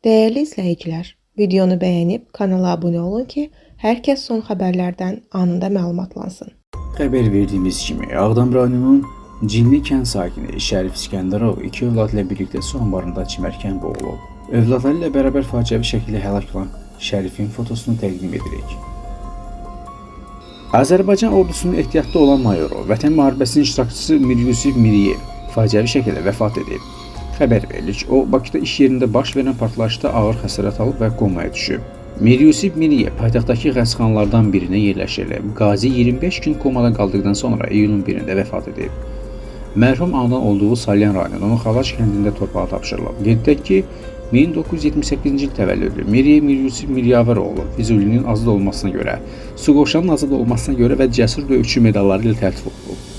Değerli izləyicilər, videonu bəyənib kanala abunə olun ki, hər kəs son xəbərlərdən anında məlumatlansın. Xəbər verdiyimiz kimi, Ağdam rayonunun Cilli kənd sakini Şərif İskəndərov 2 övlad ilə birlikdə su anbarında çimərkən boğulub. Övladları ilə bərabər faciəvi şəkildə həlak olan Şərifin fotosunu təqdim edirik. Azərbaycan ordusunun ehtiyatda olan mayoru, Vətən müharibəsinin iştirakçısı Mir Yusif Miriyev faciəvi şəkildə vəfat edib. Xəbər verilir ki, o Bakıda iş yerində baş verən partlayışda ağır xəsarət alıb və komaya düşüb. Mir Yusif Miriyev paytaxtdakı xəstəxanalardan birinə yerləşdirilib. Qazi 25 gün komada qaldıqdan sonra iyulun 1-də vəfat edib. Mərhum anadan olduğu Salyan rayonunun Xalaç kəndində torpağa tapşırılıb. Qeyd edək ki, 1978-ci il təvəllüdlü Miriyev Mir Yusif Miryavaroğlu Füzulinin azad olmasına görə, Suqovuşanın azad olmasına görə və cəsur döyüşçü medalları ilə təltif olunub.